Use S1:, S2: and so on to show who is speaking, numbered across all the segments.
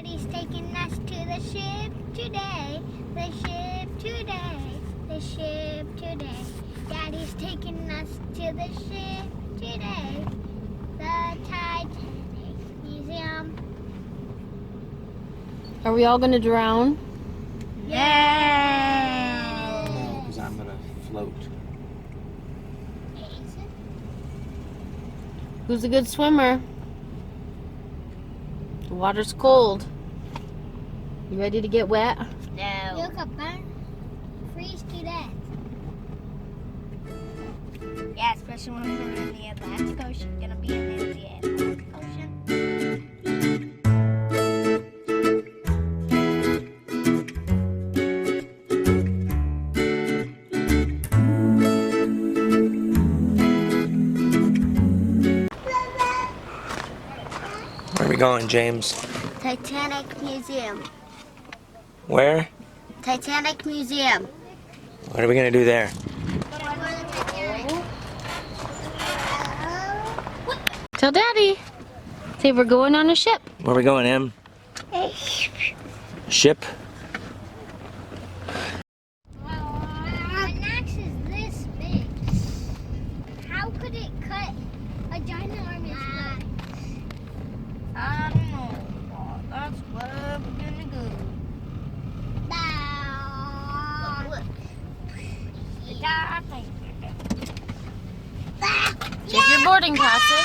S1: Daddy's taking us to the ship today. The ship today. The ship today. Daddy's taking us to the ship today. The Titanic Museum.
S2: Are we all gonna drown?
S1: Yeah!
S3: Because I'm gonna float.
S2: Who's a good swimmer? The water's cold. You ready to get wet?
S1: No. Look up, burn. Freeze to death. Yeah, especially when we're in the Atlantic Ocean. Gonna be in the Atlantic Ocean.
S3: Where are we going, James?
S1: Titanic Museum.
S3: Where?
S1: Titanic Museum.
S3: What are we gonna do there?
S2: Tell Daddy. Say we're going on a ship.
S3: Where are we going, Em? Ship?
S1: An axe is this big. How could it cut a ginormous axe? I don't know. That's where we're gonna go.
S2: Check your boarding passes.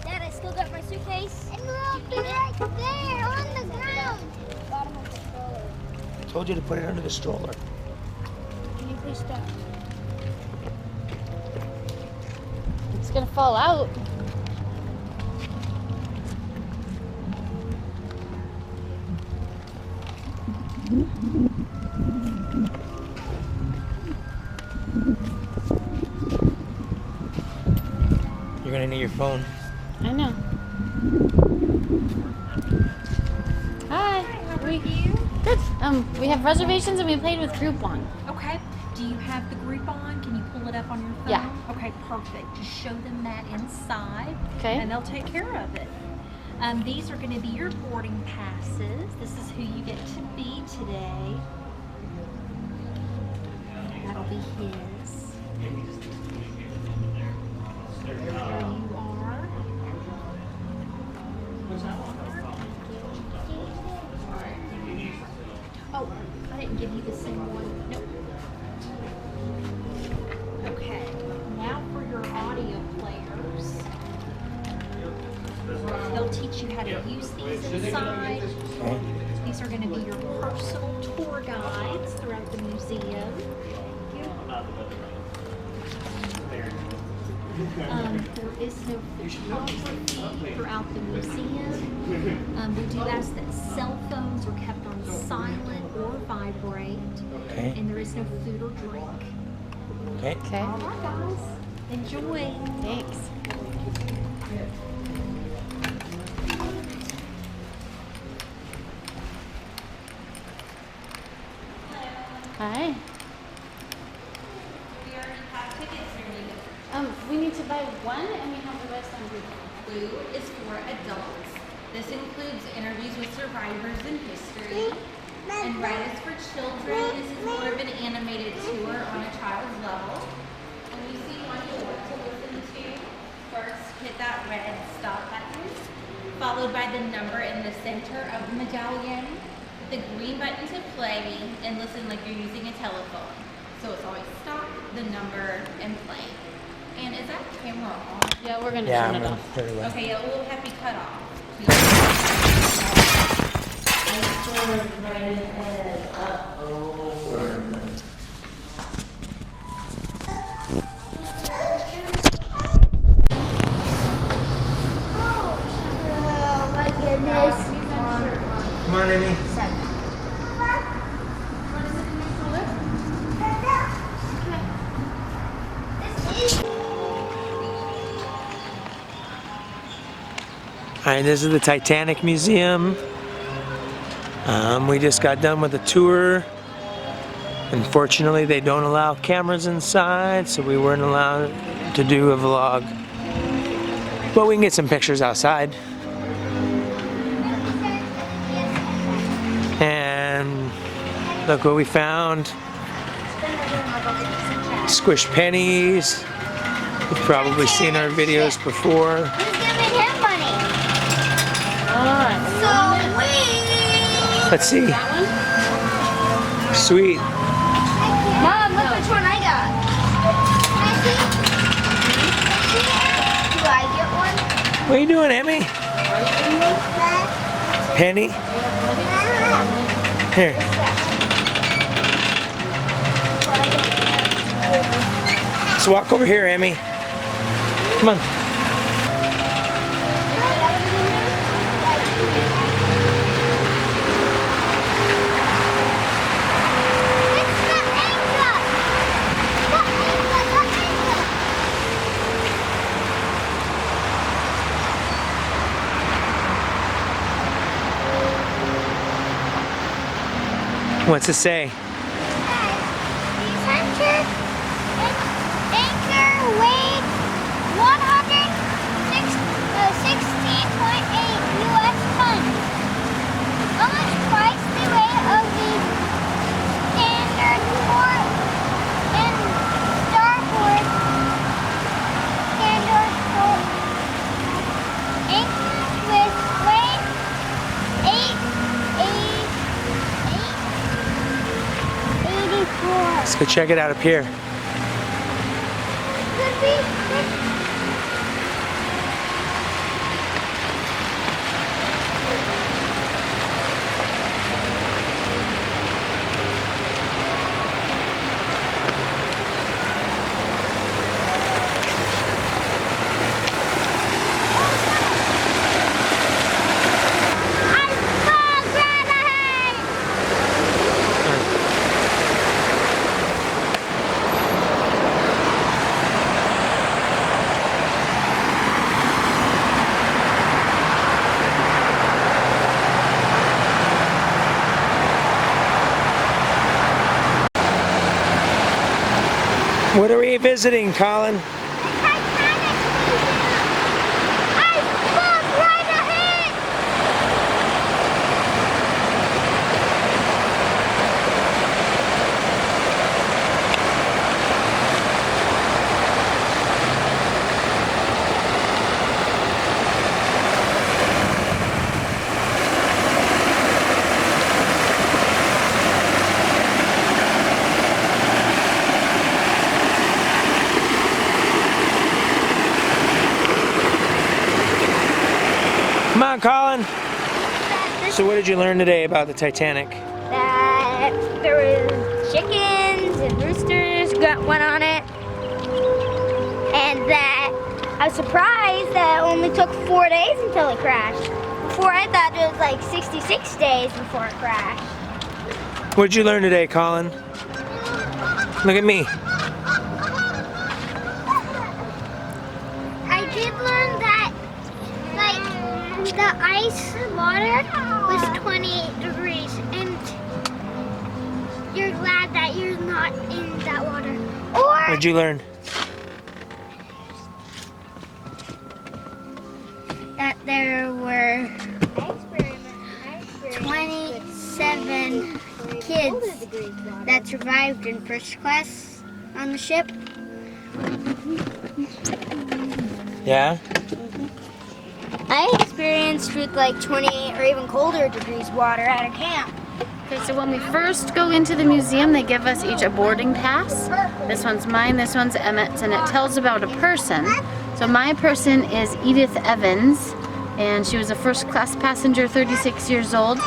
S1: Dad, I still got my suitcase. And look, right there on the ground. Bottom of the stroller.
S3: I told you to put it under the stroller.
S1: Can you please stop?
S2: It's gonna fall out.
S3: You're gonna need your phone.
S2: I know. Hi.
S4: How are you?
S2: Good. We have reservations and we played with Groupon.
S4: Okay. Do you have the Groupon? Can you pull it up on your phone?
S2: Yeah.
S4: Okay, perfect. Just show them that inside.
S2: Okay.
S4: And they'll take care of it. These are going to be your boarding passes. This is who you get to be today. That'll be his. There you are. Oh, I didn't give you the same one. Nope. Okay, now for your audio players. They'll teach you how to use these inside. These are going to be your personal tour guides throughout the museum. There is no photography throughout the museum. We do ask that cell phones are kept on silent or vibrate.
S3: Okay.
S4: And there is no food or drink.
S3: Okay.
S2: Okay.
S4: All right, guys. Enjoy.
S2: Thanks. Hi.
S5: We already have tickets here.
S2: We need to buy one and we have the rest on Groupon.
S5: Blue is for adults. This includes interviews with survivors in history. And red is for children. This is more of an animated tour on a child's level. When you see one you want to listen to, first hit that red stop button, followed by the number in the center of the medallion, the green button to play, and listen like you're using a telephone. So it's always stop, the number, and play. And is that camera on?
S2: Yeah, we're gonna
S3: Yeah,
S2: turn
S3: I'm
S2: it
S3: gonna
S2: off.
S3: put it away.
S5: Okay, yeah, we'll have to cut off.
S1: Oh my goodness.
S3: Come on, Amy. Hi, this is the Titanic Museum. We just got done with the tour. Unfortunately, they don't allow cameras inside, so we weren't allowed to do a vlog. But we can get some pictures outside. And look what we found. Squished pennies. You've probably seen our videos before.
S1: Who's giving him money? So we.
S3: Let's see. Sweet.
S1: Mom, look which one I got. Do I get one?
S3: What are you doing, Emmy? Penny? Here. Let's walk over here, Emmy. Come on. What's it say?
S1: Anchor weight 116.8 U.S. tons. Almost twice the weight of the standard port and starboard standard port. Anchors with weight 84.
S3: Let's go check it out up here.
S1: Could be.
S3: What are we visiting, Colin?
S1: Titanic Museum. Iceberg right ahead.
S3: Come on, Colin. So what did you learn today about the Titanic?
S1: That there was chickens and roosters went on it, and that I was surprised that it only took 4 days until it crashed. Before I thought it was like 66 days before it crashed.
S3: What did you learn today, Colin? Look at me.
S1: I did learn that like the ice water was 28 degrees, and you're glad that you're not in that water. Or
S3: What did you learn?
S1: that there were 27 kids that survived in first class on the ship.
S3: Yeah?
S1: I experienced with like 28 or even colder degrees water at a camp.
S2: Okay, so when we first go into the museum, they give us each a boarding pass. This one's mine, this one's Emmett's, and it tells about a person. So my person is Edith Evans, and she was a first class passenger, 36 years old.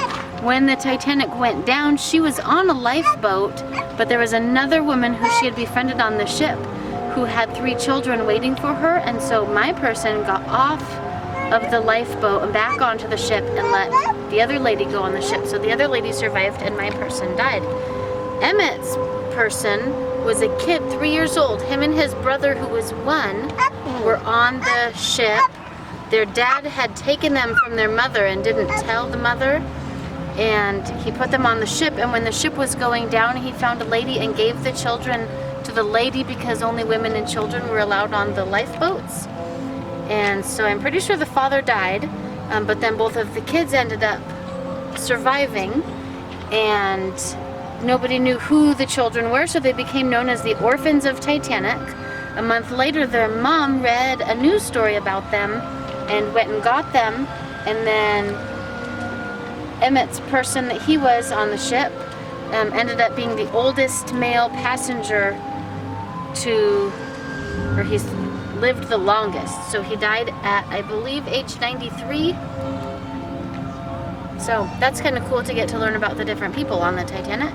S2: When the Titanic went down, she was on a lifeboat, but there was another woman who she had befriended on the ship who had 3 children waiting for her, and so my person got off of the lifeboat and back onto the ship and let the other lady go on the ship. So the other lady survived and my person died. Emmett's person was a kid, 3 years old. Him and his brother, who was 1, were on the ship. Their dad had taken them from their mother and didn't tell the mother. and he put them on the ship, and when the ship was going down, he found a lady and gave the children to the lady because only women and children were allowed on the lifeboats. And so I'm pretty sure the father died, but then both of the kids ended up surviving, and nobody knew who the children were, so they became known as the orphans of Titanic. A month later, their mom read a news story about them and went and got them, and then Emmett's person that he was on the ship ended up being the oldest male passenger or he's lived the longest. So he died at, I believe, age 93. So that's kind of cool to get to learn about the different people on the Titanic.